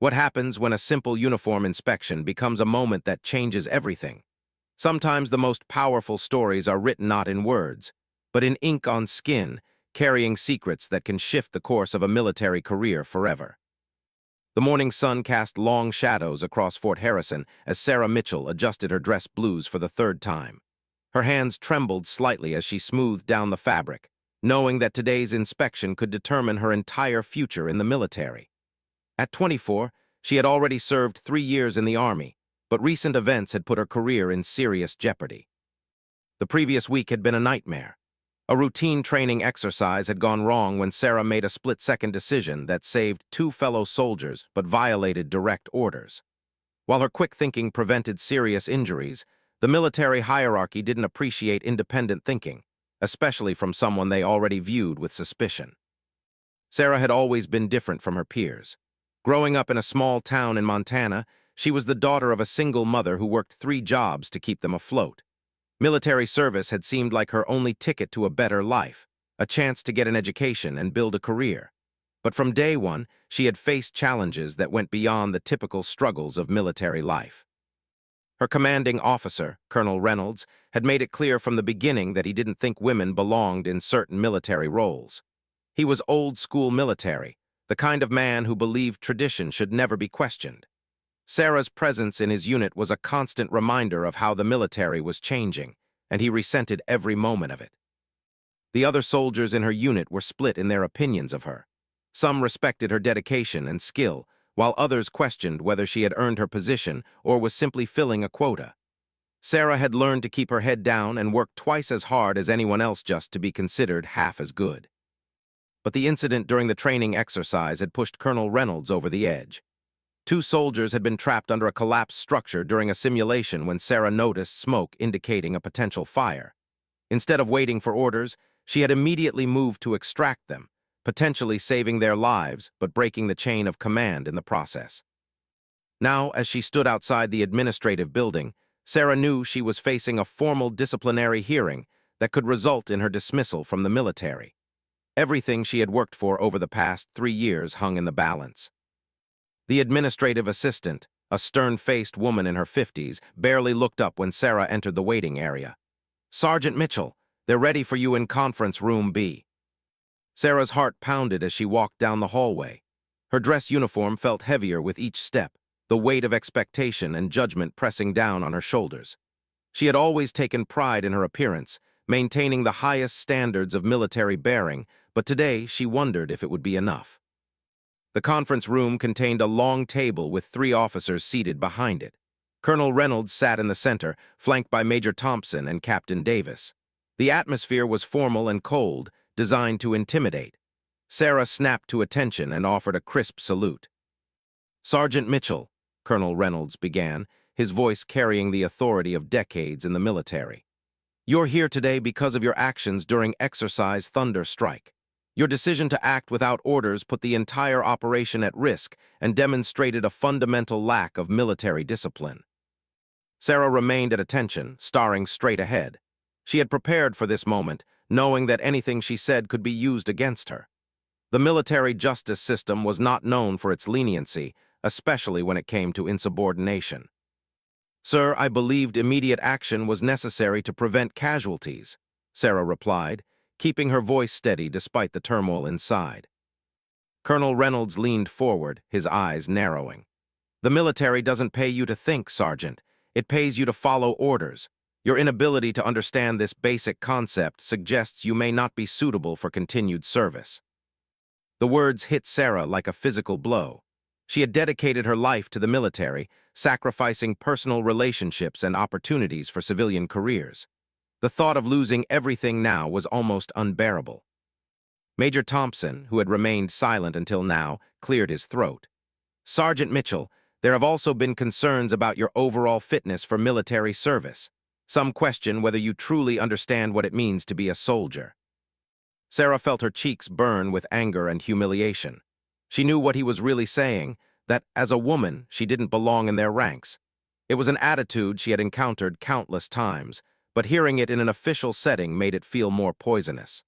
What happens when a simple uniform inspection becomes a moment that changes everything? Sometimes the most powerful stories are written not in words, but in ink on skin, carrying secrets that can shift the course of a military career forever. The morning sun cast long shadows across Fort Harrison as Sarah Mitchell adjusted her dress blues for the third time. Her hands trembled slightly as she smoothed down the fabric, knowing that today's inspection could determine her entire future in the military. At 24, she had already served 3 years in the Army, but recent events had put her career in serious jeopardy. The previous week had been a nightmare. A routine training exercise had gone wrong when Sarah made a split-second decision that saved 2 fellow soldiers but violated direct orders. While her quick thinking prevented serious injuries, the military hierarchy didn't appreciate independent thinking, especially from someone they already viewed with suspicion. Sarah had always been different from her peers. Growing up in a small town in Montana, she was the daughter of a single mother who worked 3 jobs to keep them afloat. Military service had seemed like her only ticket to a better life, a chance to get an education and build a career. But from day one, she had faced challenges that went beyond the typical struggles of military life. Her commanding officer, Colonel Reynolds, had made it clear from the beginning that he didn't think women belonged in certain military roles. He was old-school military, the kind of man who believed tradition should never be questioned. Sarah's presence in his unit was a constant reminder of how the military was changing, and he resented every moment of it. The other soldiers in her unit were split in their opinions of her. Some respected her dedication and skill, while others questioned whether she had earned her position or was simply filling a quota. Sarah had learned to keep her head down and work twice as hard as anyone else just to be considered half as good. But the incident during the training exercise had pushed Colonel Reynolds over the edge. 2 soldiers had been trapped under a collapsed structure during a simulation when Sarah noticed smoke indicating a potential fire. Instead of waiting for orders, she had immediately moved to extract them, potentially saving their lives but breaking the chain of command in the process. Now, as she stood outside the administrative building, Sarah knew she was facing a formal disciplinary hearing that could result in her dismissal from the military. Everything she had worked for over the past 3 years hung in the balance. The administrative assistant, a stern-faced woman in her 50s, barely looked up when Sarah entered the waiting area. "Sergeant Mitchell, they're ready for you in conference room B." Sarah's heart pounded as she walked down the hallway. Her dress uniform felt heavier with each step, the weight of expectation and judgment pressing down on her shoulders. She had always taken pride in her appearance, maintaining the highest standards of military bearing, but today she wondered if it would be enough. The conference room contained a long table with 3 officers seated behind it. Colonel Reynolds sat in the center, flanked by Major Thompson and Captain Davis. The atmosphere was formal and cold, designed to intimidate. Sarah snapped to attention and offered a crisp salute. "Sergeant Mitchell," Colonel Reynolds began, his voice carrying the authority of decades in the military. "You're here today because of your actions during Exercise Thunder Strike. Your decision to act without orders put the entire operation at risk and demonstrated a fundamental lack of military discipline." Sarah remained at attention, staring straight ahead. She had prepared for this moment, knowing that anything she said could be used against her. The military justice system was not known for its leniency, especially when it came to insubordination. "Sir, I believed immediate action was necessary to prevent casualties," Sarah replied, keeping her voice steady despite the turmoil inside. Colonel Reynolds leaned forward, his eyes narrowing. "The military doesn't pay you to think, Sergeant. It pays you to follow orders. Your inability to understand this basic concept suggests you may not be suitable for continued service." The words hit Sarah like a physical blow. She had dedicated her life to the military, sacrificing personal relationships and opportunities for civilian careers. The thought of losing everything now was almost unbearable. Major Thompson, who had remained silent until now, cleared his throat. "Sergeant Mitchell, there have also been concerns about your overall fitness for military service. Some question whether you truly understand what it means to be a soldier." Sarah felt her cheeks burn with anger and humiliation. She knew what he was really saying, that as a woman, she didn't belong in their ranks. It was an attitude she had encountered countless times, but hearing it in an official setting made it feel more poisonous.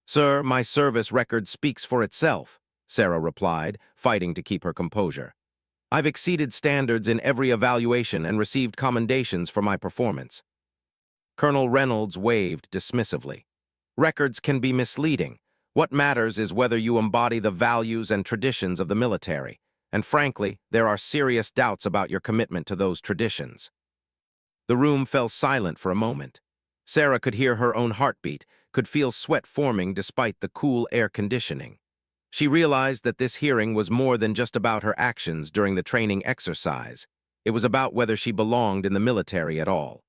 "Sir, my service record speaks for itself," Sarah replied, fighting to keep her composure. I've exceeded standards in every evaluation and received commendations for my performance. Colonel Reynolds waved dismissively. Records can be misleading. What matters is whether you embody the values and traditions of the military, and frankly, there are serious doubts about your commitment to those traditions. The room fell silent for a moment. Sarah could hear her own heartbeat, could feel sweat forming despite the cool air conditioning. She realized that this hearing was more than just about her actions during the training exercise. It was about whether she belonged in the military at all.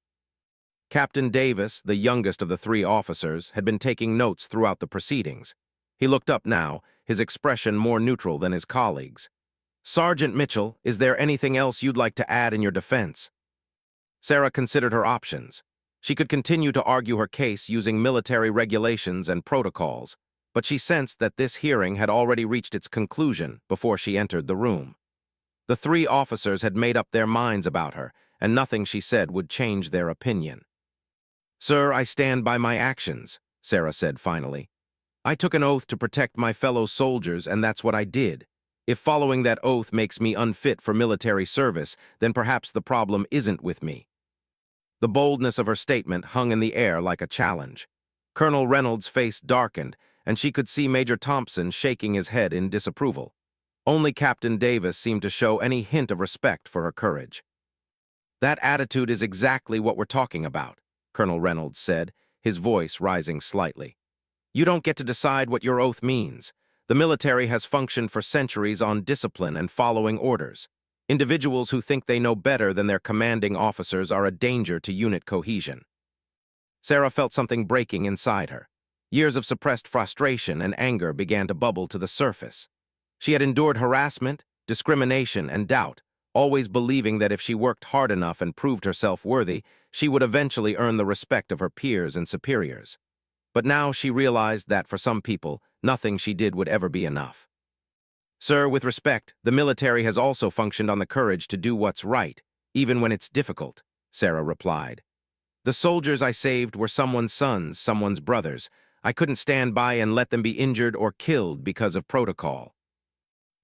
Captain Davis, the youngest of the three officers, had been taking notes throughout the proceedings. He looked up now, his expression more neutral than his colleagues. Sergeant Mitchell, is there anything else you'd like to add in your defense? Sarah considered her options. She could continue to argue her case using military regulations and protocols, but she sensed that this hearing had already reached its conclusion before she entered the room. The three officers had made up their minds about her, and nothing she said would change their opinion. Sir, I stand by my actions, Sarah said finally. I took an oath to protect my fellow soldiers, and that's what I did. If following that oath makes me unfit for military service, then perhaps the problem isn't with me. The boldness of her statement hung in the air like a challenge. Colonel Reynolds' face darkened, and she could see Major Thompson shaking his head in disapproval. Only Captain Davis seemed to show any hint of respect for her courage. That attitude is exactly what we're talking about, Colonel Reynolds said, his voice rising slightly. You don't get to decide what your oath means. The military has functioned for centuries on discipline and following orders. Individuals who think they know better than their commanding officers are a danger to unit cohesion. Sarah felt something breaking inside her. Years of suppressed frustration and anger began to bubble to the surface. She had endured harassment, discrimination, and doubt, always believing that if she worked hard enough and proved herself worthy, she would eventually earn the respect of her peers and superiors. But now she realized that for some people, nothing she did would ever be enough. Sir, with respect, the military has also functioned on the courage to do what's right, even when it's difficult, Sarah replied. The soldiers I saved were someone's sons, someone's brothers. I couldn't stand by and let them be injured or killed because of protocol.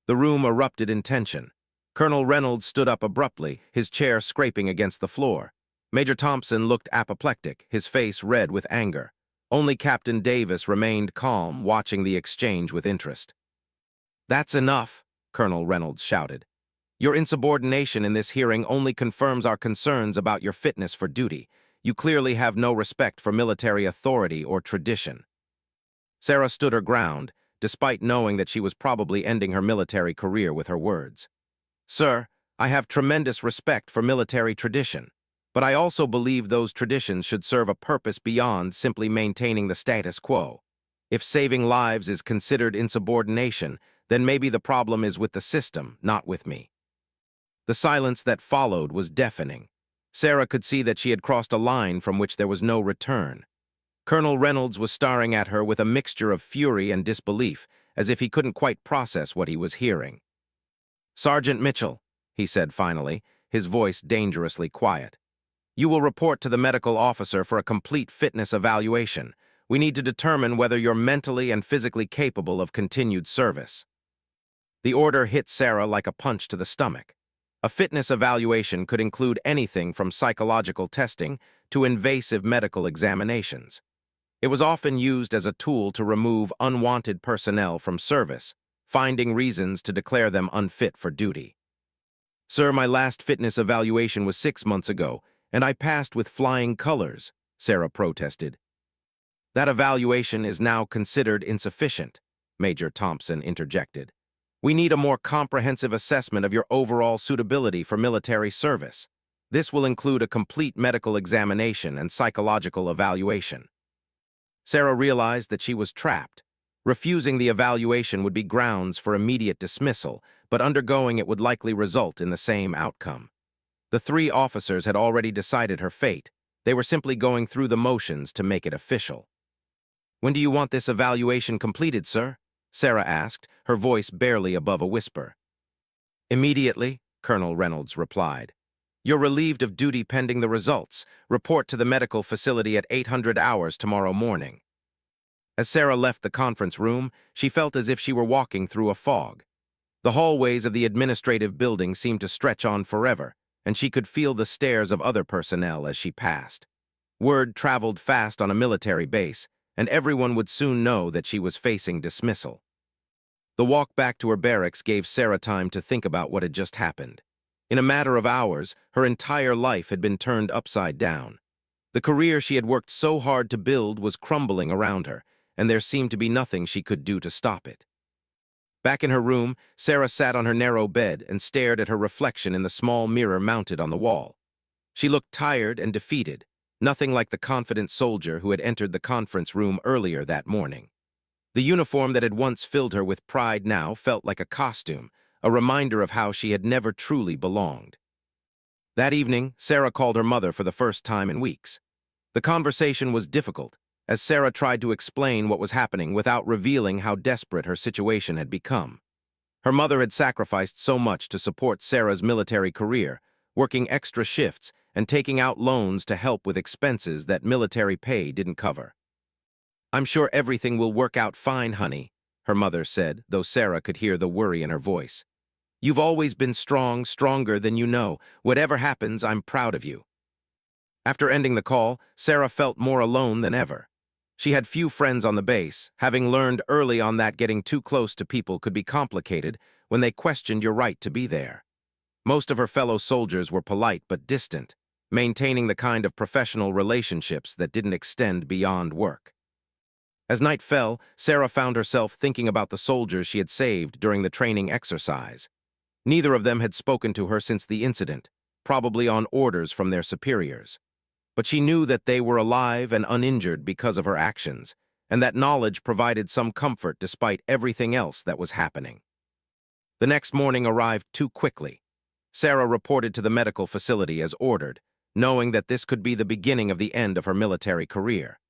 The room erupted in tension. Colonel Reynolds stood up abruptly, his chair scraping against the floor. Major Thompson looked apoplectic, his face red with anger. Only Captain Davis remained calm, watching the exchange with interest. That's enough, Colonel Reynolds shouted. Your insubordination in this hearing only confirms our concerns about your fitness for duty. You clearly have no respect for military authority or tradition. Sarah stood her ground, despite knowing that she was probably ending her military career with her words. Sir, I have tremendous respect for military tradition, but I also believe those traditions should serve a purpose beyond simply maintaining the status quo. If saving lives is considered insubordination, then maybe the problem is with the system, not with me. The silence that followed was deafening. Sarah could see that she had crossed a line from which there was no return. Colonel Reynolds was staring at her with a mixture of fury and disbelief, as if he couldn't quite process what he was hearing. Sergeant Mitchell, he said finally, his voice dangerously quiet. You will report to the medical officer for a complete fitness evaluation. We need to determine whether you're mentally and physically capable of continued service. The order hit Sarah like a punch to the stomach. A fitness evaluation could include anything from psychological testing to invasive medical examinations. It was often used as a tool to remove unwanted personnel from service, finding reasons to declare them unfit for duty. Sir, my last fitness evaluation was 6 months ago, and I passed with flying colors, Sarah protested. That evaluation is now considered insufficient, Major Thompson interjected. We need a more comprehensive assessment of your overall suitability for military service. This will include a complete medical examination and psychological evaluation. Sarah realized that she was trapped. Refusing the evaluation would be grounds for immediate dismissal, but undergoing it would likely result in the same outcome. The three officers had already decided her fate. They were simply going through the motions to make it official. When do you want this evaluation completed, sir? Sarah asked, her voice barely above a whisper. Immediately, Colonel Reynolds replied. You're relieved of duty pending the results. Report to the medical facility at 800 hours tomorrow morning. As Sarah left the conference room, she felt as if she were walking through a fog. The hallways of the administrative building seemed to stretch on forever, and she could feel the stares of other personnel as she passed. Word traveled fast on a military base, and everyone would soon know that she was facing dismissal. The walk back to her barracks gave Sarah time to think about what had just happened. In a matter of hours, her entire life had been turned upside down. The career she had worked so hard to build was crumbling around her, and there seemed to be nothing she could do to stop it. Back in her room, Sarah sat on her narrow bed and stared at her reflection in the small mirror mounted on the wall. She looked tired and defeated, nothing like the confident soldier who had entered the conference room earlier that morning. The uniform that had once filled her with pride now felt like a costume, a reminder of how she had never truly belonged. That evening, Sarah called her mother for the first time in weeks. The conversation was difficult, as Sarah tried to explain what was happening without revealing how desperate her situation had become. Her mother had sacrificed so much to support Sarah's military career, working extra shifts and taking out loans to help with expenses that military pay didn't cover. "I'm sure everything will work out fine, honey," her mother said, though Sarah could hear the worry in her voice. "You've always been strong, stronger than you know. Whatever happens, I'm proud of you." After ending the call, Sarah felt more alone than ever. She had few friends on the base, having learned early on that getting too close to people could be complicated when they questioned your right to be there. Most of her fellow soldiers were polite but distant, maintaining the kind of professional relationships that didn't extend beyond work. As night fell, Sarah found herself thinking about the soldiers she had saved during the training exercise. Neither of them had spoken to her since the incident, probably on orders from their superiors. But she knew that they were alive and uninjured because of her actions, and that knowledge provided some comfort despite everything else that was happening. The next morning arrived too quickly. Sarah reported to the medical facility as ordered, knowing that this could be the beginning of the end of her military career.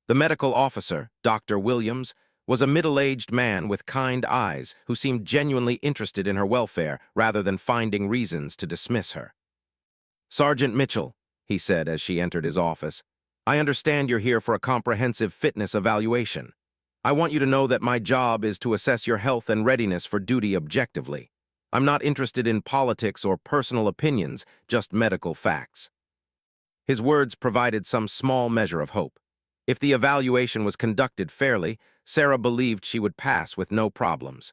The medical officer, Dr. Williams, was a middle-aged man with kind eyes who seemed genuinely interested in her welfare rather than finding reasons to dismiss her. "Sergeant Mitchell," he said as she entered his office, "I understand you're here for a comprehensive fitness evaluation. I want you to know that my job is to assess your health and readiness for duty objectively. I'm not interested in politics or personal opinions, just medical facts." His words provided some small measure of hope. If the evaluation was conducted fairly, Sarah believed she would pass with no problems.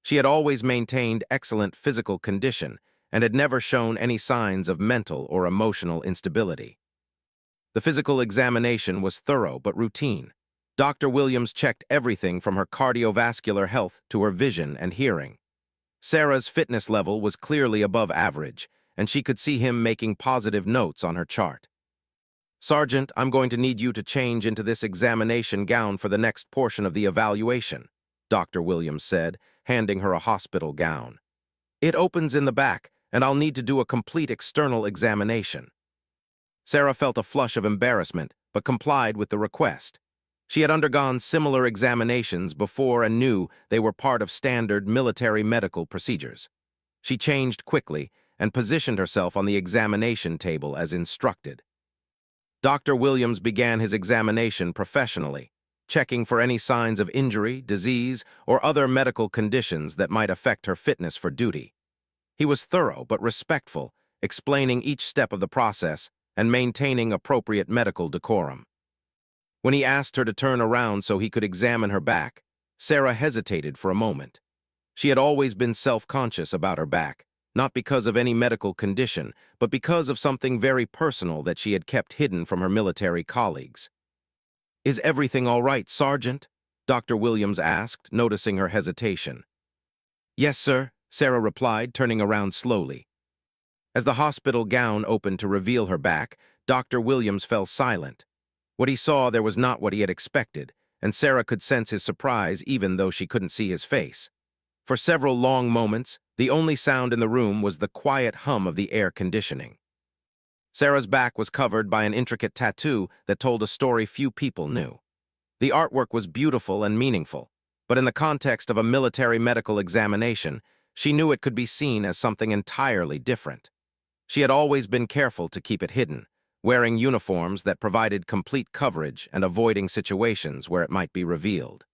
She had always maintained excellent physical condition and had never shown any signs of mental or emotional instability. The physical examination was thorough but routine. Dr. Williams checked everything from her cardiovascular health to her vision and hearing. Sarah's fitness level was clearly above average, and she could see him making positive notes on her chart. "Sergeant, I'm going to need you to change into this examination gown for the next portion of the evaluation," Dr. Williams said, handing her a hospital gown. "It opens in the back, and I'll need to do a complete external examination." Sarah felt a flush of embarrassment, but complied with the request. She had undergone similar examinations before and knew they were part of standard military medical procedures. She changed quickly and positioned herself on the examination table as instructed. Dr. Williams began his examination professionally, checking for any signs of injury, disease, or other medical conditions that might affect her fitness for duty. He was thorough but respectful, explaining each step of the process and maintaining appropriate medical decorum. When he asked her to turn around so he could examine her back, Sarah hesitated for a moment. She had always been self-conscious about her back, not because of any medical condition, but because of something very personal that she had kept hidden from her military colleagues. "Is everything all right, Sergeant?" Dr. Williams asked, noticing her hesitation. "Yes, sir," Sarah replied, turning around slowly. As the hospital gown opened to reveal her back, Dr. Williams fell silent. What he saw there was not what he had expected, and Sarah could sense his surprise even though she couldn't see his face. For several long moments, the only sound in the room was the quiet hum of the air conditioning. Sarah's back was covered by an intricate tattoo that told a story few people knew. The artwork was beautiful and meaningful, but in the context of a military medical examination, she knew it could be seen as something entirely different. She had always been careful to keep it hidden, wearing uniforms that provided complete coverage and avoiding situations where it might be revealed.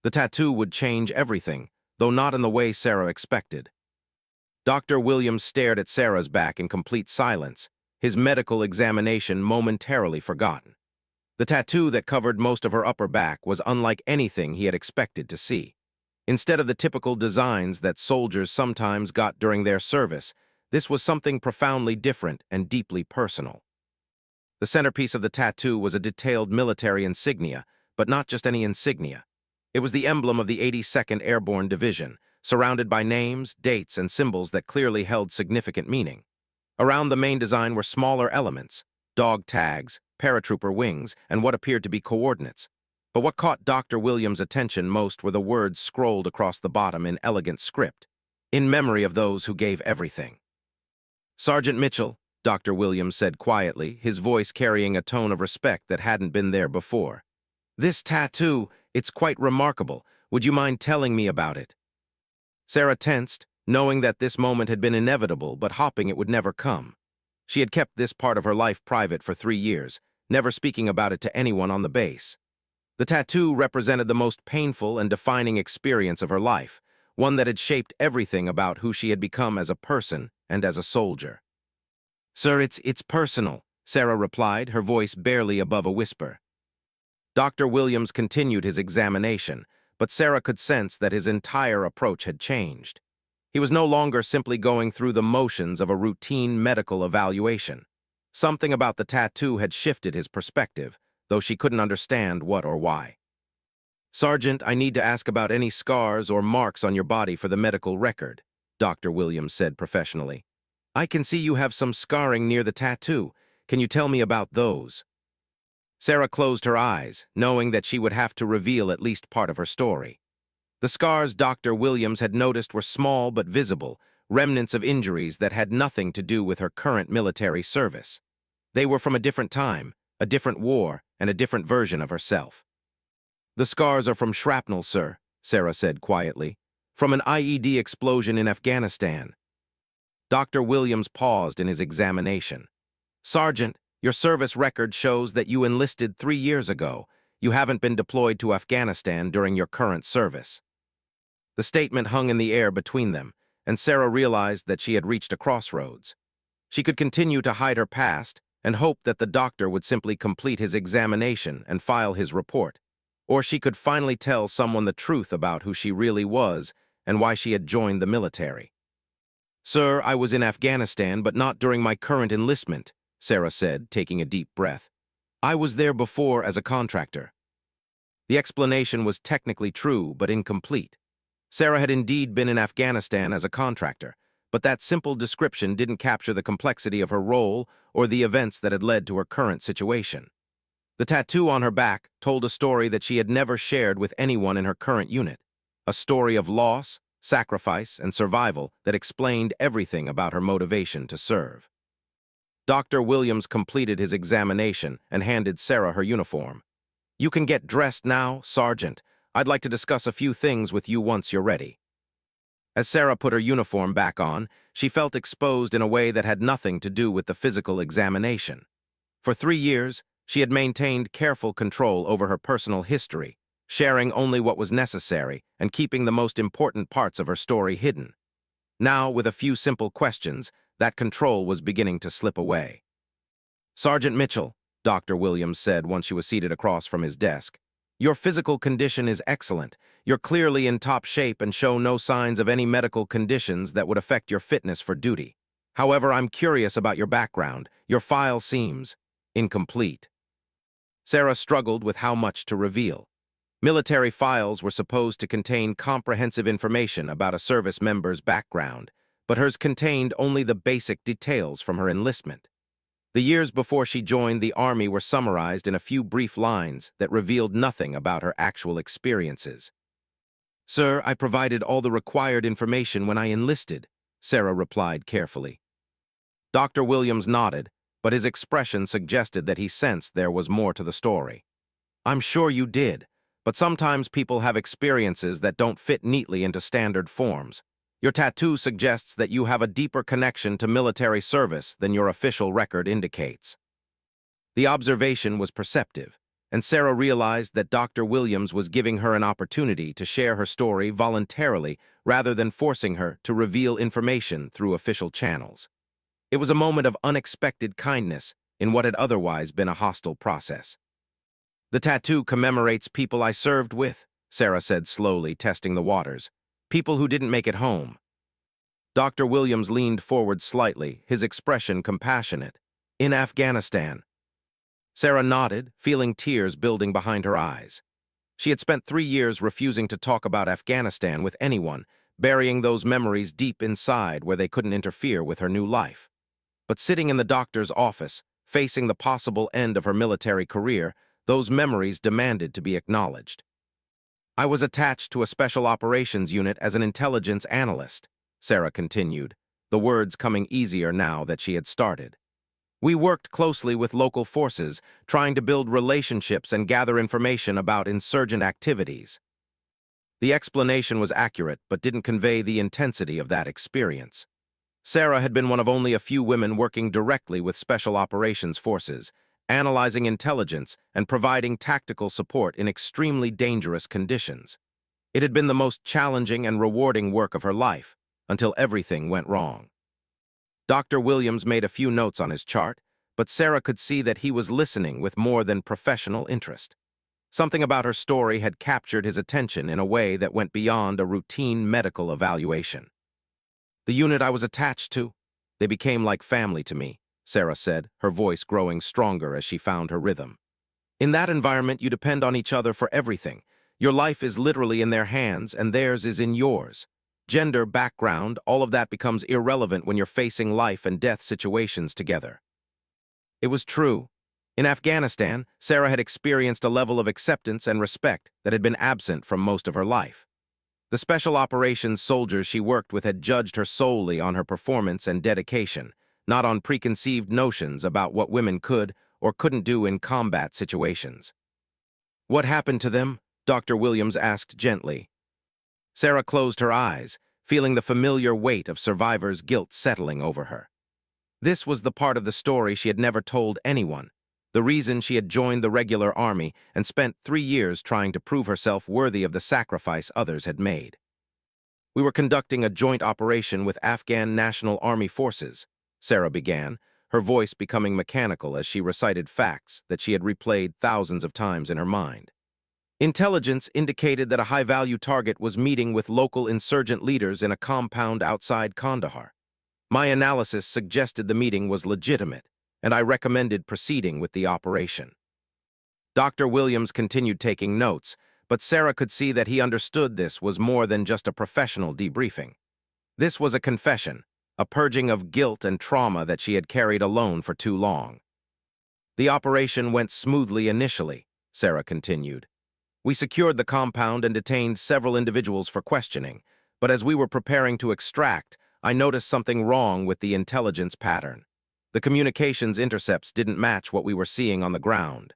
The tattoo would change everything, though not in the way Sarah expected. Dr. Williams stared at Sarah's back in complete silence, his medical examination momentarily forgotten. The tattoo that covered most of her upper back was unlike anything he had expected to see. Instead of the typical designs that soldiers sometimes got during their service, this was something profoundly different and deeply personal. The centerpiece of the tattoo was a detailed military insignia, but not just any insignia. It was the emblem of the 82nd Airborne Division, surrounded by names, dates, and symbols that clearly held significant meaning. Around the main design were smaller elements, dog tags, paratrooper wings, and what appeared to be coordinates. But what caught Dr. Williams' attention most were the words scrolled across the bottom in elegant script, "In memory of those who gave everything." "Sergeant Mitchell," Dr. Williams said quietly, his voice carrying a tone of respect that hadn't been there before. "This tattoo, it's quite remarkable. Would you mind telling me about it?" Sarah tensed, knowing that this moment had been inevitable, but hoping it would never come. She had kept this part of her life private for 3 years, never speaking about it to anyone on the base. The tattoo represented the most painful and defining experience of her life, one that had shaped everything about who she had become as a person and as a soldier. "Sir, it's personal," Sarah replied, her voice barely above a whisper. Dr. Williams continued his examination, but Sarah could sense that his entire approach had changed. He was no longer simply going through the motions of a routine medical evaluation. Something about the tattoo had shifted his perspective, though she couldn't understand what or why. "Sergeant, I need to ask about any scars or marks on your body for the medical record," Dr. Williams said professionally. "I can see you have some scarring near the tattoo. Can you tell me about those?" Sarah closed her eyes, knowing that she would have to reveal at least part of her story. The scars Dr. Williams had noticed were small but visible, remnants of injuries that had nothing to do with her current military service. They were from a different time, a different war, and a different version of herself. "The scars are from shrapnel, sir," Sarah said quietly, "from an IED explosion in Afghanistan." Dr. Williams paused in his examination. "Sergeant, your service record shows that you enlisted 3 years ago. You haven't been deployed to Afghanistan during your current service." The statement hung in the air between them, and Sarah realized that she had reached a crossroads. She could continue to hide her past and hope that the doctor would simply complete his examination and file his report, or she could finally tell someone the truth about who she really was and why she had joined the military. "Sir, I was in Afghanistan, but not during my current enlistment," Sarah said, taking a deep breath. "I was there before as a contractor." The explanation was technically true, but incomplete. Sarah had indeed been in Afghanistan as a contractor, but that simple description didn't capture the complexity of her role or the events that had led to her current situation. The tattoo on her back told a story that she had never shared with anyone in her current unit, a story of loss, sacrifice, and survival that explained everything about her motivation to serve. Dr. Williams completed his examination and handed Sarah her uniform. "You can get dressed now, Sergeant. I'd like to discuss a few things with you once you're ready." As Sarah put her uniform back on, she felt exposed in a way that had nothing to do with the physical examination. For 3 years, she had maintained careful control over her personal history, sharing only what was necessary and keeping the most important parts of her story hidden. Now, with a few simple questions, that control was beginning to slip away. "Sergeant Mitchell," Dr. Williams said once she was seated across from his desk, "your physical condition is excellent. You're clearly in top shape and show no signs of any medical conditions that would affect your fitness for duty. However, I'm curious about your background. Your file seems incomplete." Sarah struggled with how much to reveal. Military files were supposed to contain comprehensive information about a service member's background, but hers contained only the basic details from her enlistment. The years before she joined the Army were summarized in a few brief lines that revealed nothing about her actual experiences. "Sir, I provided all the required information when I enlisted," Sarah replied carefully. Dr. Williams nodded, but his expression suggested that he sensed there was more to the story. "I'm sure you did, but sometimes people have experiences that don't fit neatly into standard forms. Your tattoo suggests that you have a deeper connection to military service than your official record indicates." The observation was perceptive, and Sarah realized that Dr. Williams was giving her an opportunity to share her story voluntarily rather than forcing her to reveal information through official channels. It was a moment of unexpected kindness in what had otherwise been a hostile process. "The tattoo commemorates people I served with," Sarah said slowly, testing the waters. "People who didn't make it home." Dr. Williams leaned forward slightly, his expression compassionate. "In Afghanistan." Sarah nodded, feeling tears building behind her eyes. She had spent 3 years refusing to talk about Afghanistan with anyone, burying those memories deep inside where they couldn't interfere with her new life. But sitting in the doctor's office, facing the possible end of her military career, those memories demanded to be acknowledged. "I was attached to a special operations unit as an intelligence analyst," Sarah continued, the words coming easier now that she had started. "We worked closely with local forces, trying to build relationships and gather information about insurgent activities." The explanation was accurate but didn't convey the intensity of that experience. Sarah had been one of only a few women working directly with special operations forces, analyzing intelligence and providing tactical support in extremely dangerous conditions. It had been the most challenging and rewarding work of her life, until everything went wrong. Dr. Williams made a few notes on his chart, but Sarah could see that he was listening with more than professional interest. Something about her story had captured his attention in a way that went beyond a routine medical evaluation. "The unit I was attached to, they became like family to me," Sarah said, her voice growing stronger as she found her rhythm. "In that environment, you depend on each other for everything. Your life is literally in their hands, and theirs is in yours. Gender, background, all of that becomes irrelevant when you're facing life and death situations together." It was true. In Afghanistan, Sarah had experienced a level of acceptance and respect that had been absent from most of her life. The special operations soldiers she worked with had judged her solely on her performance and dedication, not on preconceived notions about what women could or couldn't do in combat situations. "What happened to them?" Dr. Williams asked gently. Sarah closed her eyes, feeling the familiar weight of survivor's guilt settling over her. This was the part of the story she had never told anyone, the reason she had joined the regular army and spent 3 years trying to prove herself worthy of the sacrifice others had made. "We were conducting a joint operation with Afghan National Army forces," Sarah began, her voice becoming mechanical as she recited facts that she had replayed thousands of times in her mind. "Intelligence indicated that a high-value target was meeting with local insurgent leaders in a compound outside Kandahar. My analysis suggested the meeting was legitimate, and I recommended proceeding with the operation." Dr. Williams continued taking notes, but Sarah could see that he understood this was more than just a professional debriefing. This was a confession, a purging of guilt and trauma that she had carried alone for too long. "The operation went smoothly initially," Sarah continued. "We secured the compound and detained several individuals for questioning, but as we were preparing to extract, I noticed something wrong with the intelligence pattern. The communications intercepts didn't match what we were seeing on the ground."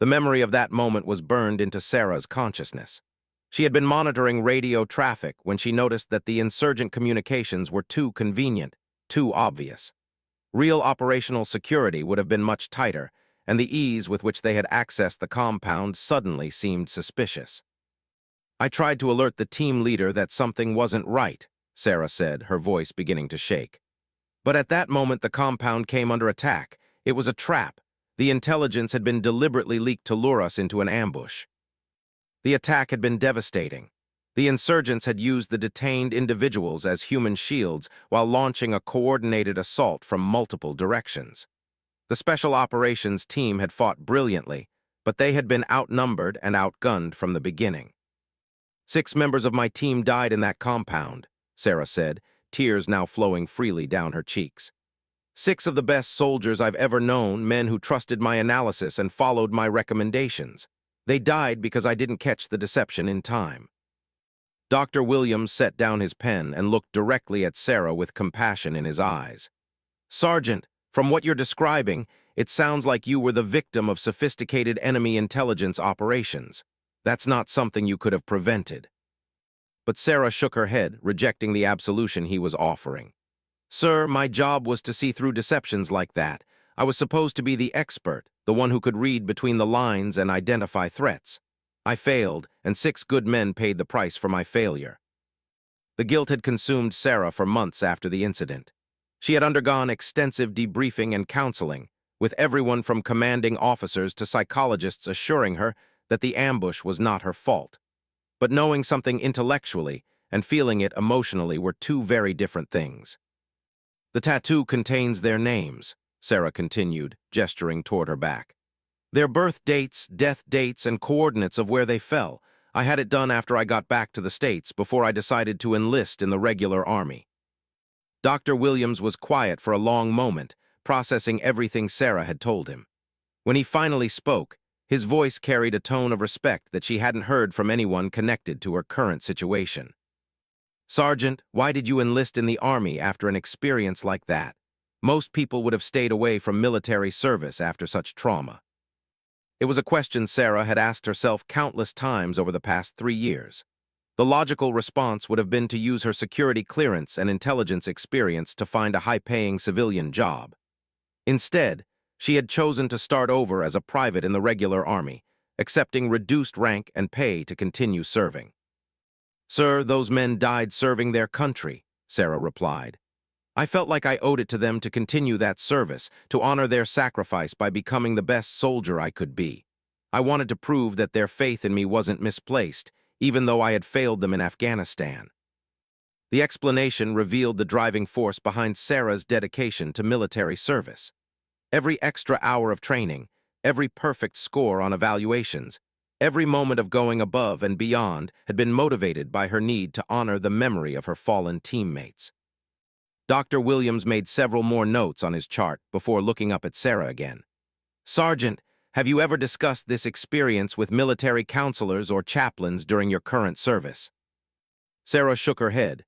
The memory of that moment was burned into Sarah's consciousness. She had been monitoring radio traffic when she noticed that the insurgent communications were too convenient, too obvious. Real operational security would have been much tighter, and the ease with which they had accessed the compound suddenly seemed suspicious. "I tried to alert the team leader that something wasn't right," Sarah said, her voice beginning to shake. "But at that moment the compound came under attack. It was a trap. The intelligence had been deliberately leaked to lure us into an ambush." The attack had been devastating. The insurgents had used the detained individuals as human shields while launching a coordinated assault from multiple directions. The special operations team had fought brilliantly, but they had been outnumbered and outgunned from the beginning. "6 members of my team died in that compound," Sarah said, tears now flowing freely down her cheeks. "6 of the best soldiers I've ever known, men who trusted my analysis and followed my recommendations. They died because I didn't catch the deception in time." Dr. Williams set down his pen and looked directly at Sarah with compassion in his eyes. "Sergeant, from what you're describing, it sounds like you were the victim of sophisticated enemy intelligence operations. That's not something you could have prevented." But Sarah shook her head, rejecting the absolution he was offering. "Sir, my job was to see through deceptions like that. I was supposed to be the expert, the one who could read between the lines and identify threats. I failed, and 6 good men paid the price for my failure. The guilt had consumed Sarah for months after the incident. She had undergone extensive debriefing and counseling, with everyone from commanding officers to psychologists assuring her that the ambush was not her fault. But knowing something intellectually and feeling it emotionally were two very different things. The tattoo contains their names, Sarah continued, gesturing toward her back. Their birth dates, death dates, and coordinates of where they fell. I had it done after I got back to the States before I decided to enlist in the regular army. Dr. Williams was quiet for a long moment, processing everything Sarah had told him. When he finally spoke, his voice carried a tone of respect that she hadn't heard from anyone connected to her current situation. Sergeant, why did you enlist in the Army after an experience like that? Most people would have stayed away from military service after such trauma. It was a question Sarah had asked herself countless times over the past 3 years. The logical response would have been to use her security clearance and intelligence experience to find a high-paying civilian job. Instead, she had chosen to start over as a private in the regular army, accepting reduced rank and pay to continue serving. Sir, those men died serving their country, Sarah replied. I felt like I owed it to them to continue that service, to honor their sacrifice by becoming the best soldier I could be. I wanted to prove that their faith in me wasn't misplaced, even though I had failed them in Afghanistan. The explanation revealed the driving force behind Sarah's dedication to military service. Every extra hour of training, every perfect score on evaluations, every moment of going above and beyond had been motivated by her need to honor the memory of her fallen teammates. Dr. Williams made several more notes on his chart before looking up at Sarah again. Sergeant, have you ever discussed this experience with military counselors or chaplains during your current service? Sarah shook her head.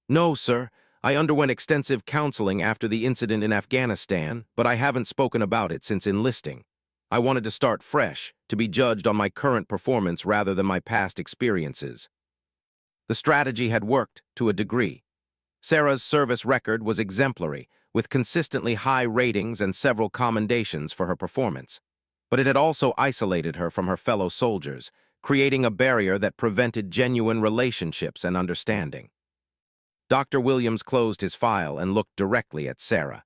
No, sir. I underwent extensive counseling after the incident in Afghanistan, but I haven't spoken about it since enlisting. I wanted to start fresh, to be judged on my current performance rather than my past experiences. The strategy had worked to a degree. Sarah's service record was exemplary, with consistently high ratings and several commendations for her performance. But it had also isolated her from her fellow soldiers, creating a barrier that prevented genuine relationships and understanding. Dr. Williams closed his file and looked directly at Sarah.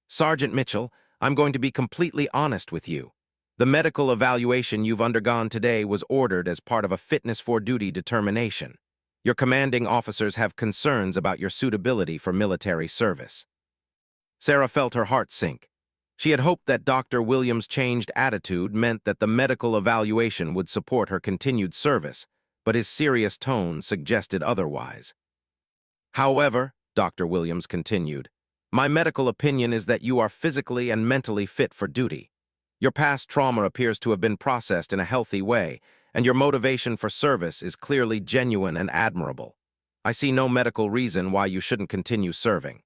Sergeant Mitchell, I'm going to be completely honest with you. The medical evaluation you've undergone today was ordered as part of a fitness for duty determination. Your commanding officers have concerns about your suitability for military service. Sarah felt her heart sink. She had hoped that Dr. Williams' changed attitude meant that the medical evaluation would support her continued service, but his serious tone suggested otherwise. However, Dr. Williams continued, my medical opinion is that you are physically and mentally fit for duty. Your past trauma appears to have been processed in a healthy way, and your motivation for service is clearly genuine and admirable. I see no medical reason why you shouldn't continue serving.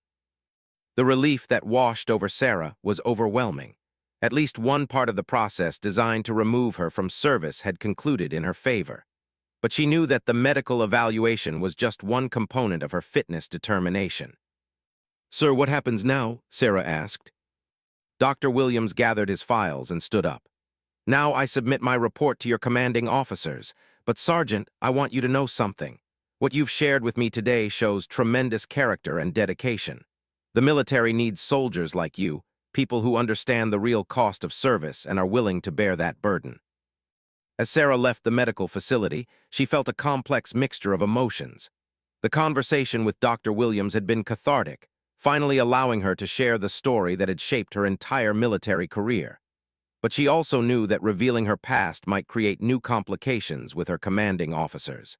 The relief that washed over Sarah was overwhelming. At least one part of the process designed to remove her from service had concluded in her favor. But she knew that the medical evaluation was just one component of her fitness determination. Sir, what happens now? Sarah asked. Dr. Williams gathered his files and stood up. Now I submit my report to your commanding officers, but Sergeant, I want you to know something. What you've shared with me today shows tremendous character and dedication. The military needs soldiers like you, people who understand the real cost of service and are willing to bear that burden. As Sarah left the medical facility, she felt a complex mixture of emotions. The conversation with Dr. Williams had been cathartic, finally allowing her to share the story that had shaped her entire military career. But she also knew that revealing her past might create new complications with her commanding officers.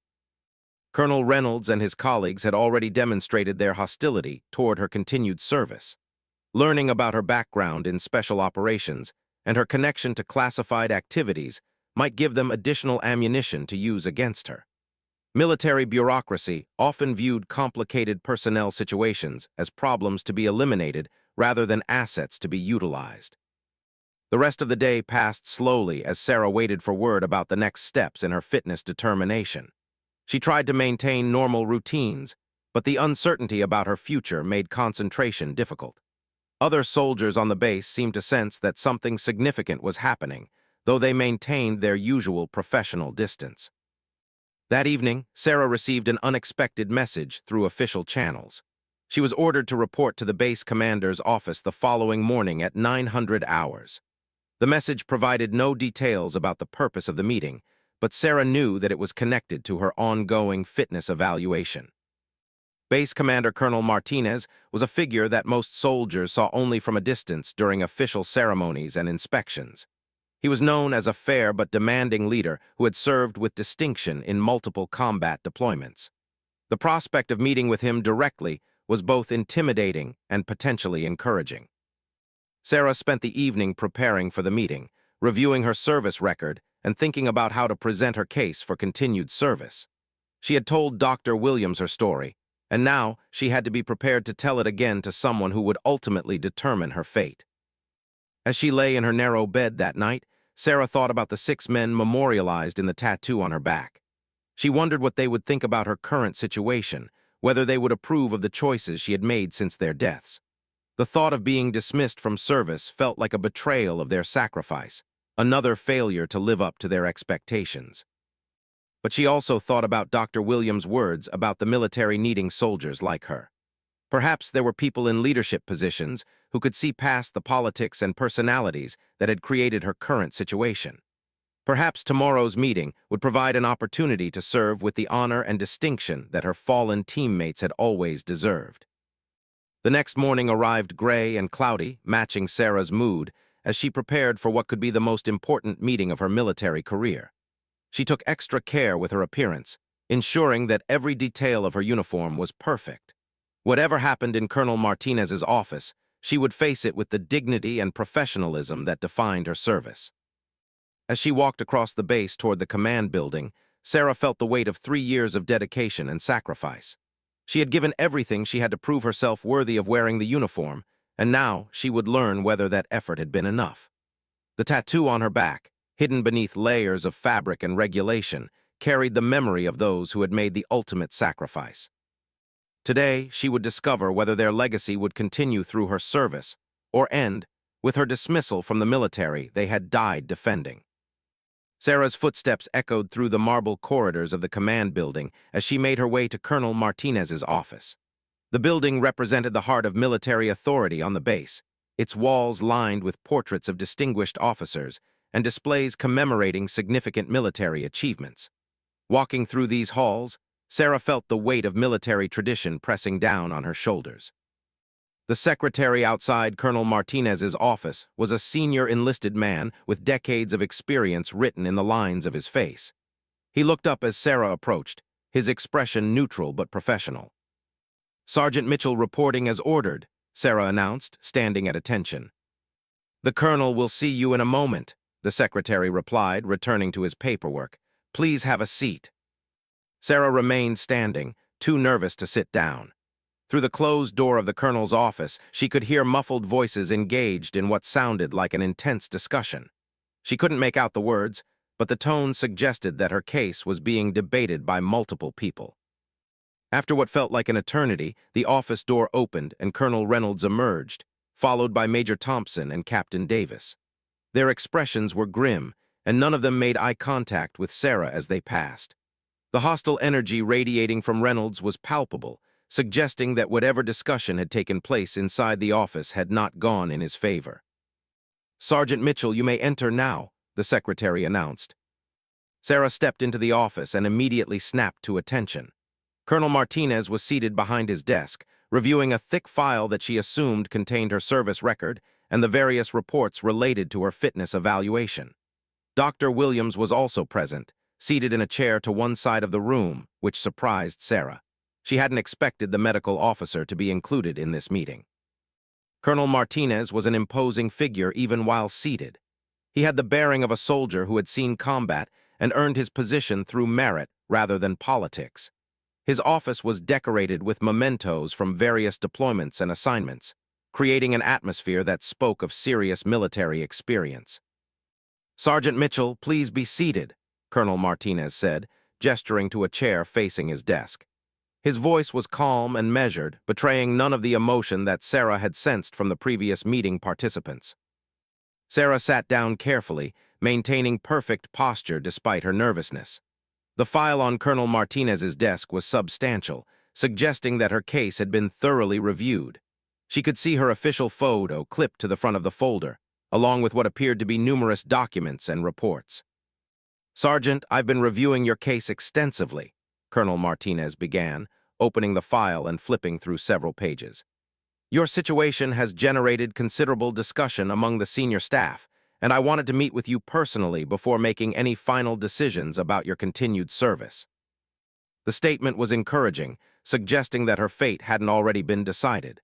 Colonel Reynolds and his colleagues had already demonstrated their hostility toward her continued service. Learning about her background in special operations and her connection to classified activities might give them additional ammunition to use against her. Military bureaucracy often viewed complicated personnel situations as problems to be eliminated rather than assets to be utilized. The rest of the day passed slowly as Sarah waited for word about the next steps in her fitness determination. She tried to maintain normal routines, but the uncertainty about her future made concentration difficult. Other soldiers on the base seemed to sense that something significant was happening, though they maintained their usual professional distance. That evening, Sarah received an unexpected message through official channels. She was ordered to report to the base commander's office the following morning at 900 hours. The message provided no details about the purpose of the meeting, but Sarah knew that it was connected to her ongoing fitness evaluation. Base Commander Colonel Martinez was a figure that most soldiers saw only from a distance during official ceremonies and inspections. He was known as a fair but demanding leader who had served with distinction in multiple combat deployments. The prospect of meeting with him directly was both intimidating and potentially encouraging. Sarah spent the evening preparing for the meeting, reviewing her service record and thinking about how to present her case for continued service. She had told Dr. Williams her story, and now she had to be prepared to tell it again to someone who would ultimately determine her fate. As she lay in her narrow bed that night, Sarah thought about the 6 men memorialized in the tattoo on her back. She wondered what they would think about her current situation, whether they would approve of the choices she had made since their deaths. The thought of being dismissed from service felt like a betrayal of their sacrifice, another failure to live up to their expectations. But she also thought about Dr. Williams' words about the military needing soldiers like her. Perhaps there were people in leadership positions who could see past the politics and personalities that had created her current situation. Perhaps tomorrow's meeting would provide an opportunity to serve with the honor and distinction that her fallen teammates had always deserved. The next morning arrived gray and cloudy, matching Sarah's mood, as she prepared for what could be the most important meeting of her military career. She took extra care with her appearance, ensuring that every detail of her uniform was perfect. Whatever happened in Colonel Martinez's office, she would face it with the dignity and professionalism that defined her service. As she walked across the base toward the command building, Sarah felt the weight of 3 years of dedication and sacrifice. She had given everything she had to prove herself worthy of wearing the uniform, and now she would learn whether that effort had been enough. The tattoo on her back, hidden beneath layers of fabric and regulation, carried the memory of those who had made the ultimate sacrifice. Today, she would discover whether their legacy would continue through her service, or end with her dismissal from the military they had died defending. Sarah's footsteps echoed through the marble corridors of the command building as she made her way to Colonel Martinez's office. The building represented the heart of military authority on the base, its walls lined with portraits of distinguished officers and displays commemorating significant military achievements. Walking through these halls, Sarah felt the weight of military tradition pressing down on her shoulders. The secretary outside Colonel Martinez's office was a senior enlisted man with decades of experience written in the lines of his face. He looked up as Sarah approached, his expression neutral but professional. "Sergeant Mitchell reporting as ordered," Sarah announced, standing at attention. "The colonel will see you in a moment," the secretary replied, returning to his paperwork. "Please have a seat." Sarah remained standing, too nervous to sit down. Through the closed door of the colonel's office, she could hear muffled voices engaged in what sounded like an intense discussion. She couldn't make out the words, but the tone suggested that her case was being debated by multiple people. After what felt like an eternity, the office door opened and Colonel Reynolds emerged, followed by Major Thompson and Captain Davis. Their expressions were grim, and none of them made eye contact with Sarah as they passed. The hostile energy radiating from Reynolds was palpable, suggesting that whatever discussion had taken place inside the office had not gone in his favor. "Sergeant Mitchell, you may enter now," the secretary announced. Sarah stepped into the office and immediately snapped to attention. Colonel Martinez was seated behind his desk, reviewing a thick file that she assumed contained her service record and the various reports related to her fitness evaluation. Dr. Williams was also present, seated in a chair to one side of the room, which surprised Sarah. She hadn't expected the medical officer to be included in this meeting. Colonel Martinez was an imposing figure even while seated. He had the bearing of a soldier who had seen combat and earned his position through merit rather than politics. His office was decorated with mementos from various deployments and assignments, creating an atmosphere that spoke of serious military experience. "Sergeant Mitchell, please be seated," Colonel Martinez said, gesturing to a chair facing his desk. His voice was calm and measured, betraying none of the emotion that Sarah had sensed from the previous meeting participants. Sarah sat down carefully, maintaining perfect posture despite her nervousness. The file on Colonel Martinez's desk was substantial, suggesting that her case had been thoroughly reviewed. She could see her official photo clipped to the front of the folder, along with what appeared to be numerous documents and reports. "Sergeant, I've been reviewing your case extensively," Colonel Martinez began, opening the file and flipping through several pages. "Your situation has generated considerable discussion among the senior staff, and I wanted to meet with you personally before making any final decisions about your continued service." The statement was encouraging, suggesting that her fate hadn't already been decided.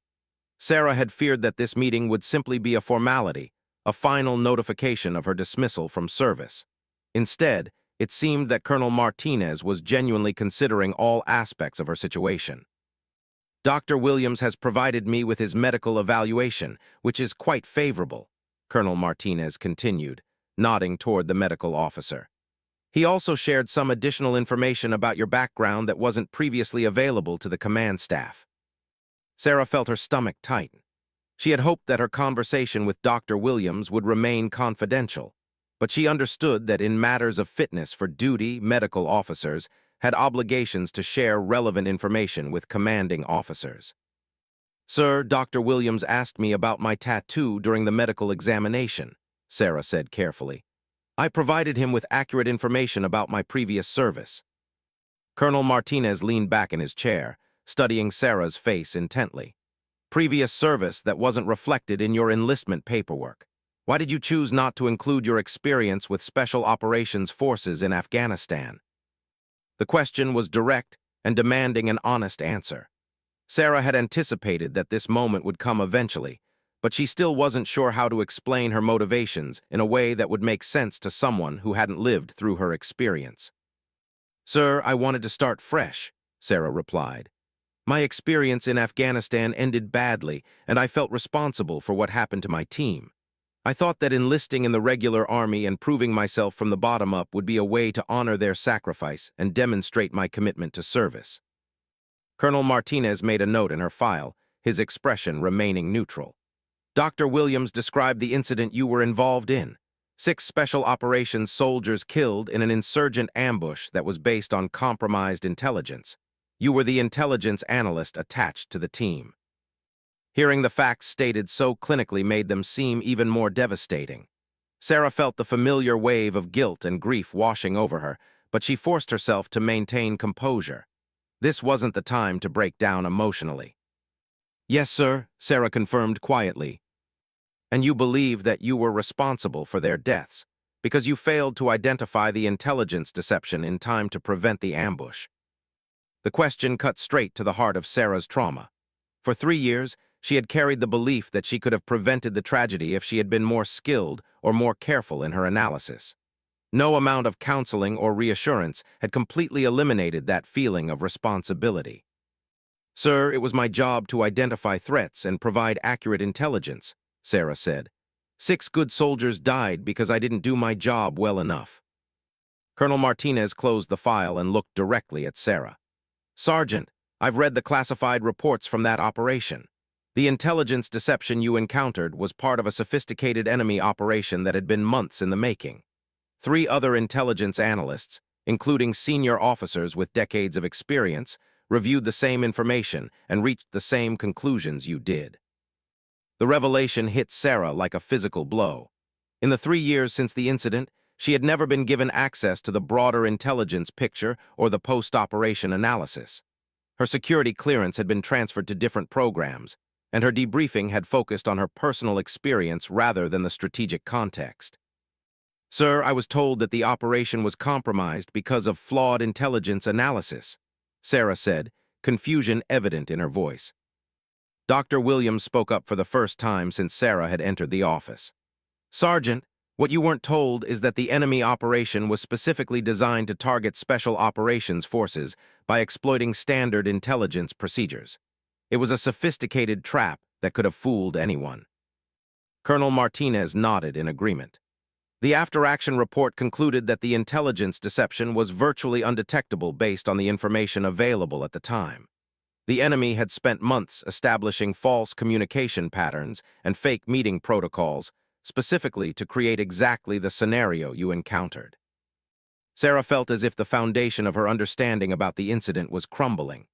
Sarah had feared that this meeting would simply be a formality, a final notification of her dismissal from service. Instead, it seemed that Colonel Martinez was genuinely considering all aspects of her situation. "Dr. Williams has provided me with his medical evaluation, which is quite favorable," Colonel Martinez continued, nodding toward the medical officer. "He also shared some additional information about your background that wasn't previously available to the command staff." Sarah felt her stomach tighten. She had hoped that her conversation with Dr. Williams would remain confidential, but she understood that in matters of fitness for duty, medical officers had obligations to share relevant information with commanding officers. "Sir, Dr. Williams asked me about my tattoo during the medical examination," Sarah said carefully. "I provided him with accurate information about my previous service." Colonel Martinez leaned back in his chair, studying Sarah's face intently. "Previous service that wasn't reflected in your enlistment paperwork. Why did you choose not to include your experience with Special Operations Forces in Afghanistan?" The question was direct and demanding an honest answer. Sarah had anticipated that this moment would come eventually, but she still wasn't sure how to explain her motivations in a way that would make sense to someone who hadn't lived through her experience. "Sir, I wanted to start fresh," Sarah replied. "My experience in Afghanistan ended badly, and I felt responsible for what happened to my team. I thought that enlisting in the regular army and proving myself from the bottom up would be a way to honor their sacrifice and demonstrate my commitment to service." Colonel Martinez made a note in her file, his expression remaining neutral. "Dr. Williams described the incident you were involved in. 6 special operations soldiers killed in an insurgent ambush that was based on compromised intelligence. You were the intelligence analyst attached to the team." Hearing the facts stated so clinically made them seem even more devastating. Sarah felt the familiar wave of guilt and grief washing over her, but she forced herself to maintain composure. This wasn't the time to break down emotionally. "Yes, sir," Sarah confirmed quietly. "And you believe that you were responsible for their deaths, because you failed to identify the intelligence deception in time to prevent the ambush." The question cut straight to the heart of Sarah's trauma. For 3 years, she had carried the belief that she could have prevented the tragedy if she had been more skilled or more careful in her analysis. No amount of counseling or reassurance had completely eliminated that feeling of responsibility. "Sir, it was my job to identify threats and provide accurate intelligence," Sarah said. 6 good soldiers died because I didn't do my job well enough." Colonel Martinez closed the file and looked directly at Sarah. "Sergeant, I've read the classified reports from that operation. The intelligence deception you encountered was part of a sophisticated enemy operation that had been months in the making. 3 other intelligence analysts, including senior officers with decades of experience, reviewed the same information and reached the same conclusions you did." The revelation hit Sarah like a physical blow. In the 3 years since the incident, she had never been given access to the broader intelligence picture or the post-operation analysis. Her security clearance had been transferred to different programs, and her debriefing had focused on her personal experience rather than the strategic context. "Sir, I was told that the operation was compromised because of flawed intelligence analysis," Sarah said, confusion evident in her voice. Dr. Williams spoke up for the first time since Sarah had entered the office. "Sergeant, what you weren't told is that the enemy operation was specifically designed to target Special Operations Forces by exploiting standard intelligence procedures. It was a sophisticated trap that could have fooled anyone." Colonel Martinez nodded in agreement. The after-action report concluded that the intelligence deception was virtually undetectable based on the information available at the time. The enemy had spent months establishing false communication patterns and fake meeting protocols, specifically to create exactly the scenario you encountered. Sarah felt as if the foundation of her understanding about the incident was crumbling.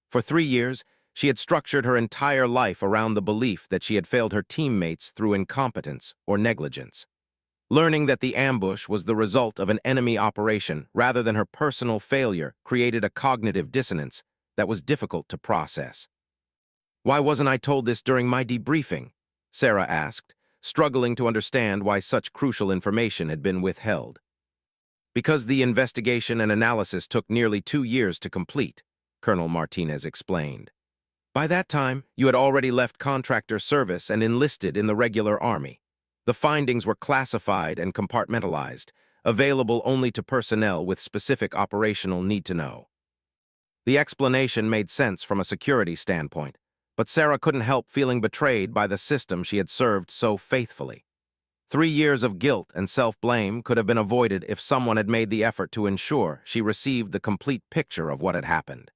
For 3 years, she had structured her entire life around the belief that she had failed her teammates through incompetence or negligence. Learning that the ambush was the result of an enemy operation rather than her personal failure created a cognitive dissonance that was difficult to process. "Why wasn't I told this during my debriefing?" Sarah asked, struggling to understand why such crucial information had been withheld. "Because the investigation and analysis took nearly 2 years to complete," Colonel Martinez explained. "By that time, you had already left contractor service and enlisted in the regular army. The findings were classified and compartmentalized, available only to personnel with specific operational need-to-know." The explanation made sense from a security standpoint, but Sarah couldn't help feeling betrayed by the system she had served so faithfully. 3 years of guilt and self-blame could have been avoided if someone had made the effort to ensure she received the complete picture of what had happened.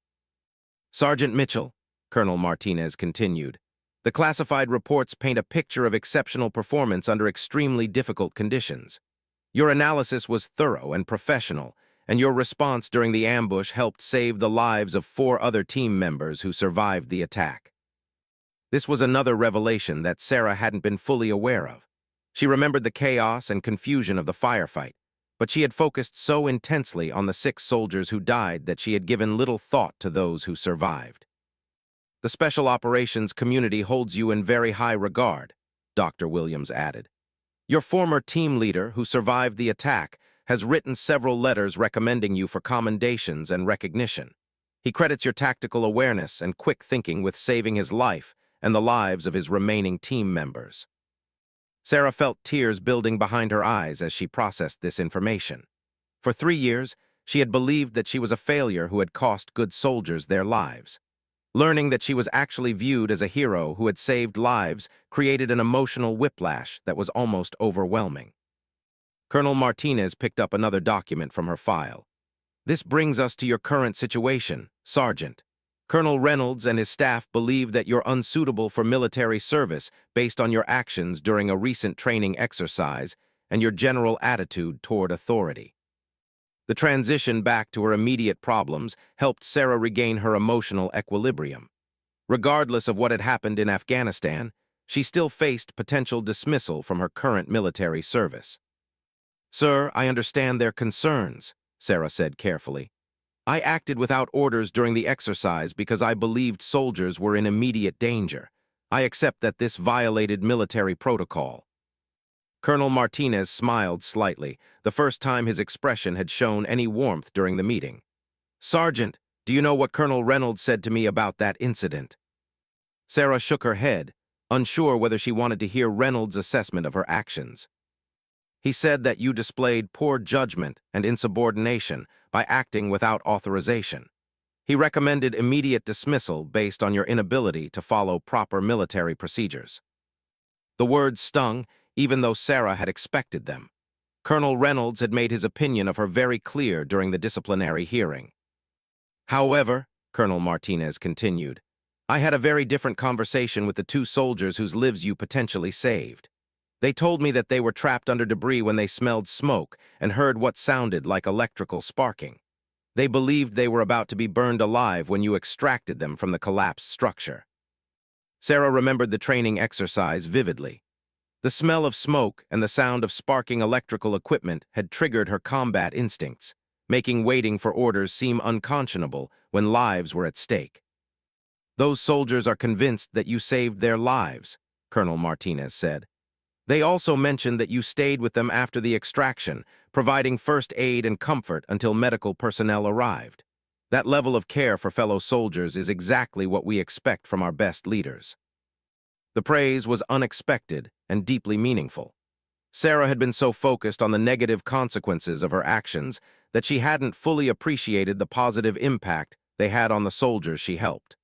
"Sergeant Mitchell," Colonel Martinez continued, "the classified reports paint a picture of exceptional performance under extremely difficult conditions. Your analysis was thorough and professional, and your response during the ambush helped save the lives of 4 other team members who survived the attack." This was another revelation that Sarah hadn't been fully aware of. She remembered the chaos and confusion of the firefight, but she had focused so intensely on the 6 soldiers who died that she had given little thought to those who survived. "The Special Operations community holds you in very high regard," Dr. Williams added. "Your former team leader, who survived the attack, has written several letters recommending you for commendations and recognition. He credits your tactical awareness and quick thinking with saving his life and the lives of his remaining team members." Sarah felt tears building behind her eyes as she processed this information. For 3 years, she had believed that she was a failure who had cost good soldiers their lives. Learning that she was actually viewed as a hero who had saved lives created an emotional whiplash that was almost overwhelming. Colonel Martinez picked up another document from her file. "This brings us to your current situation, Sergeant. Colonel Reynolds and his staff believe that you're unsuitable for military service based on your actions during a recent training exercise and your general attitude toward authority." The transition back to her immediate problems helped Sarah regain her emotional equilibrium. Regardless of what had happened in Afghanistan, she still faced potential dismissal from her current military service. "Sir, I understand their concerns," Sarah said carefully. "I acted without orders during the exercise because I believed soldiers were in immediate danger. I accept that this violated military protocol." Colonel Martinez smiled slightly, the first time his expression had shown any warmth during the meeting. "Sergeant, do you know what Colonel Reynolds said to me about that incident?" Sarah shook her head, unsure whether she wanted to hear Reynolds' assessment of her actions. "He said that you displayed poor judgment and insubordination by acting without authorization. He recommended immediate dismissal based on your inability to follow proper military procedures." The words stung, even though Sarah had expected them. Colonel Reynolds had made his opinion of her very clear during the disciplinary hearing. "However," Colonel Martinez continued, "I had a very different conversation with the 2 soldiers whose lives you potentially saved. They told me that they were trapped under debris when they smelled smoke and heard what sounded like electrical sparking. They believed they were about to be burned alive when you extracted them from the collapsed structure." Sarah remembered the training exercise vividly. The smell of smoke and the sound of sparking electrical equipment had triggered her combat instincts, making waiting for orders seem unconscionable when lives were at stake. "Those soldiers are convinced that you saved their lives," Colonel Martinez said. "They also mentioned that you stayed with them after the extraction, providing first aid and comfort until medical personnel arrived. That level of care for fellow soldiers is exactly what we expect from our best leaders." The praise was unexpected and deeply meaningful. Sarah had been so focused on the negative consequences of her actions that she hadn't fully appreciated the positive impact they had on the soldiers she helped.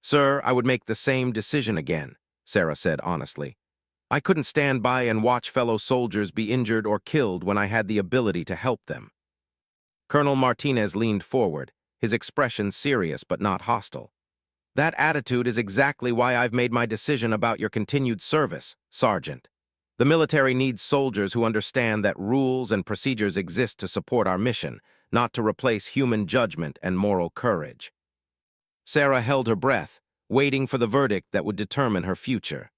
"Sir, I would make the same decision again," Sarah said honestly. "I couldn't stand by and watch fellow soldiers be injured or killed when I had the ability to help them." Colonel Martinez leaned forward, his expression serious but not hostile. That attitude is exactly why I've made my decision about your continued service, Sergeant. The military needs soldiers who understand that rules and procedures exist to support our mission, not to replace human judgment and moral courage. Sarah held her breath, waiting for the verdict that would determine her future.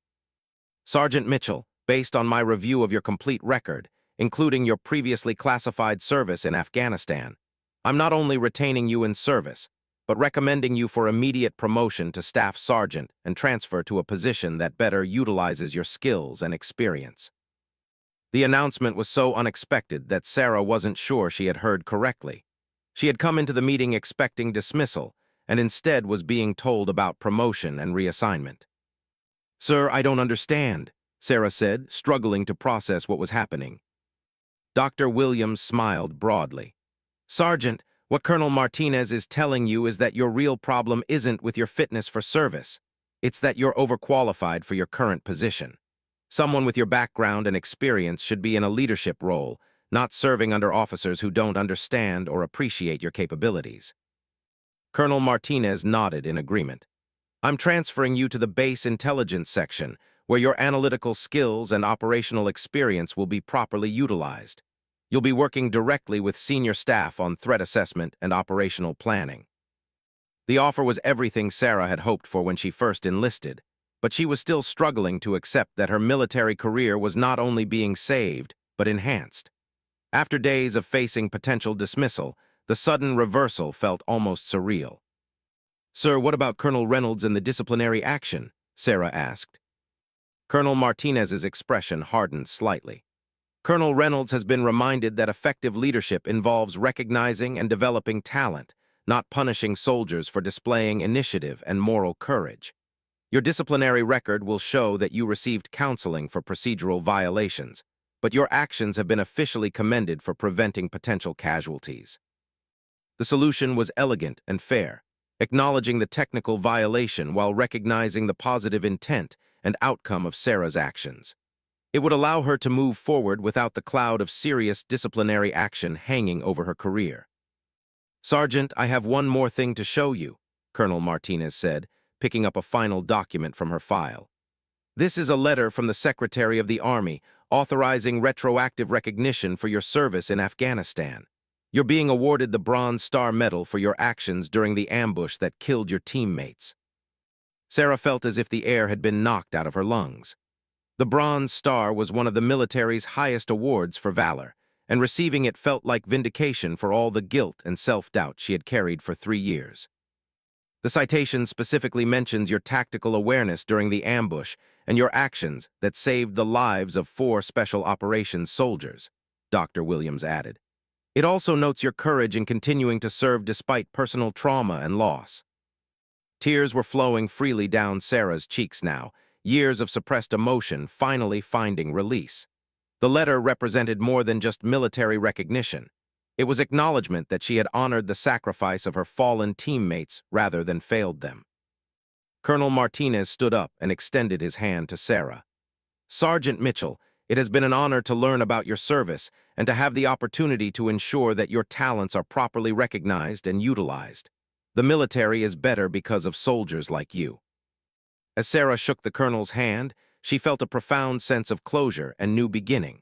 Sergeant Mitchell, based on my review of your complete record, including your previously classified service in Afghanistan, I'm not only retaining you in service, but recommending you for immediate promotion to staff sergeant and transfer to a position that better utilizes your skills and experience. The announcement was so unexpected that Sarah wasn't sure she had heard correctly. She had come into the meeting expecting dismissal, and instead was being told about promotion and reassignment. "Sir, I don't understand," Sarah said, struggling to process what was happening. Dr. Williams smiled broadly. "Sergeant, what Colonel Martinez is telling you is that your real problem isn't with your fitness for service. It's that you're overqualified for your current position. Someone with your background and experience should be in a leadership role, not serving under officers who don't understand or appreciate your capabilities." Colonel Martinez nodded in agreement. "I'm transferring you to the base intelligence section, where your analytical skills and operational experience will be properly utilized. You'll be working directly with senior staff on threat assessment and operational planning." The offer was everything Sarah had hoped for when she first enlisted, but she was still struggling to accept that her military career was not only being saved, but enhanced. After days of facing potential dismissal, the sudden reversal felt almost surreal. "Sir, what about Colonel Reynolds and the disciplinary action?" Sarah asked. Colonel Martinez's expression hardened slightly. "Colonel Reynolds has been reminded that effective leadership involves recognizing and developing talent, not punishing soldiers for displaying initiative and moral courage. Your disciplinary record will show that you received counseling for procedural violations, but your actions have been officially commended for preventing potential casualties." The solution was elegant and fair, acknowledging the technical violation while recognizing the positive intent and outcome of Sarah's actions. It would allow her to move forward without the cloud of serious disciplinary action hanging over her career. "Sergeant, I have one more thing to show you," Colonel Martinez said, picking up a final document from her file. "This is a letter from the Secretary of the Army authorizing retroactive recognition for your service in Afghanistan. You're being awarded the Bronze Star Medal for your actions during the ambush that killed your teammates." Sarah felt as if the air had been knocked out of her lungs. The Bronze Star was one of the military's highest awards for valor, and receiving it felt like vindication for all the guilt and self-doubt she had carried for 3 years. The citation specifically mentions your tactical awareness during the ambush and your actions that saved the lives of 4 Special Operations soldiers, Dr. Williams added. It also notes your courage in continuing to serve despite personal trauma and loss. Tears were flowing freely down Sarah's cheeks now, years of suppressed emotion finally finding release. The letter represented more than just military recognition. It was acknowledgement that she had honored the sacrifice of her fallen teammates rather than failed them. Colonel Martinez stood up and extended his hand to Sarah. "Sergeant Mitchell, it has been an honor to learn about your service and to have the opportunity to ensure that your talents are properly recognized and utilized. The military is better because of soldiers like you." As Sarah shook the colonel's hand, she felt a profound sense of closure and new beginning.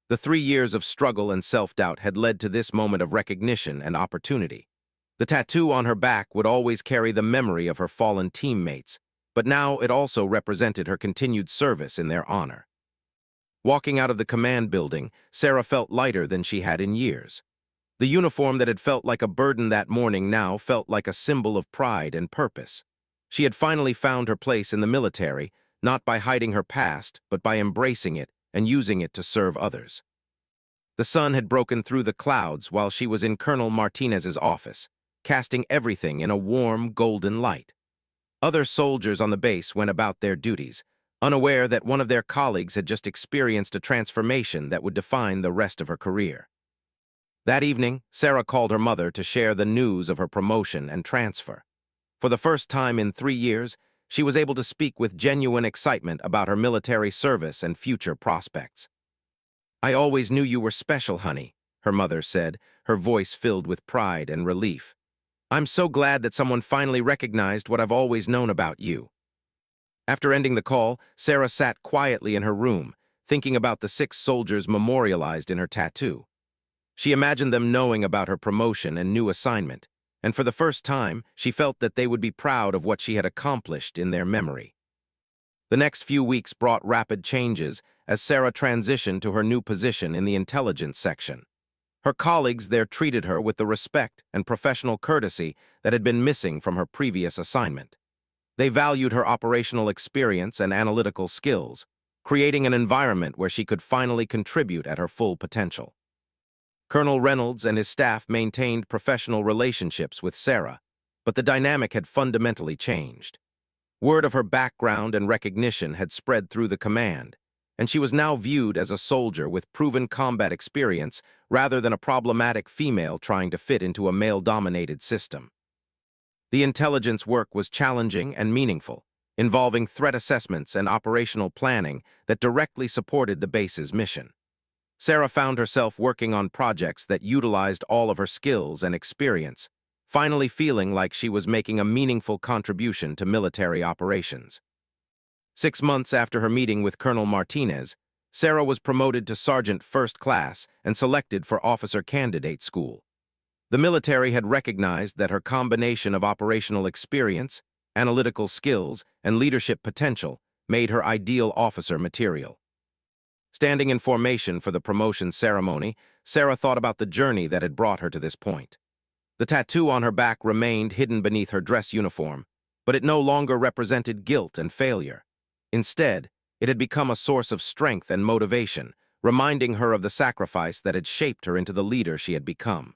The 3 years of struggle and self-doubt had led to this moment of recognition and opportunity. The tattoo on her back would always carry the memory of her fallen teammates, but now it also represented her continued service in their honor. Walking out of the command building, Sarah felt lighter than she had in years. The uniform that had felt like a burden that morning now felt like a symbol of pride and purpose. She had finally found her place in the military, not by hiding her past, but by embracing it and using it to serve others. The sun had broken through the clouds while she was in Colonel Martinez's office, casting everything in a warm, golden light. Other soldiers on the base went about their duties, unaware that one of their colleagues had just experienced a transformation that would define the rest of her career. That evening, Sarah called her mother to share the news of her promotion and transfer. For the first time in 3 years, she was able to speak with genuine excitement about her military service and future prospects. "I always knew you were special, honey," her mother said, her voice filled with pride and relief. I'm so glad that someone finally recognized what I've always known about you. After ending the call, Sarah sat quietly in her room, thinking about the 6 soldiers memorialized in her tattoo. She imagined them knowing about her promotion and new assignment, and for the first time, she felt that they would be proud of what she had accomplished in their memory. The next few weeks brought rapid changes as Sarah transitioned to her new position in the intelligence section. Her colleagues there treated her with the respect and professional courtesy that had been missing from her previous assignment. They valued her operational experience and analytical skills, creating an environment where she could finally contribute at her full potential. Colonel Reynolds and his staff maintained professional relationships with Sarah, but the dynamic had fundamentally changed. Word of her background and recognition had spread through the command, and she was now viewed as a soldier with proven combat experience rather than a problematic female trying to fit into a male-dominated system. The intelligence work was challenging and meaningful, involving threat assessments and operational planning that directly supported the base's mission. Sarah found herself working on projects that utilized all of her skills and experience, finally feeling like she was making a meaningful contribution to military operations. 6 months after her meeting with Colonel Martinez, Sarah was promoted to Sergeant First Class and selected for Officer Candidate School. The military had recognized that her combination of operational experience, analytical skills, and leadership potential made her ideal officer material. Standing in formation for the promotion ceremony, Sarah thought about the journey that had brought her to this point. The tattoo on her back remained hidden beneath her dress uniform, but it no longer represented guilt and failure. Instead, it had become a source of strength and motivation, reminding her of the sacrifice that had shaped her into the leader she had become.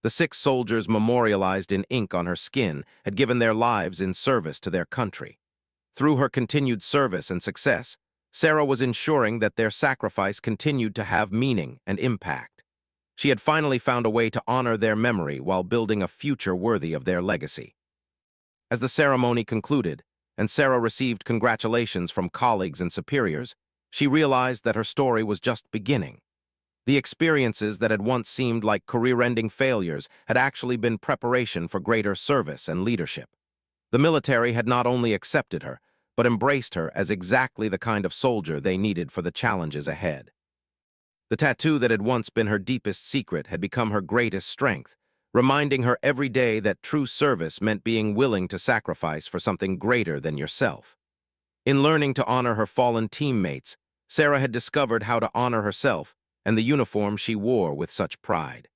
The 6 soldiers memorialized in ink on her skin had given their lives in service to their country. Through her continued service and success, Sarah was ensuring that their sacrifice continued to have meaning and impact. She had finally found a way to honor their memory while building a future worthy of their legacy. As the ceremony concluded, and Sarah received congratulations from colleagues and superiors, she realized that her story was just beginning. The experiences that had once seemed like career-ending failures had actually been preparation for greater service and leadership. The military had not only accepted her, but embraced her as exactly the kind of soldier they needed for the challenges ahead. The tattoo that had once been her deepest secret had become her greatest strength, reminding her every day that true service meant being willing to sacrifice for something greater than yourself. In learning to honor her fallen teammates, Sarah had discovered how to honor herself and the uniform she wore with such pride.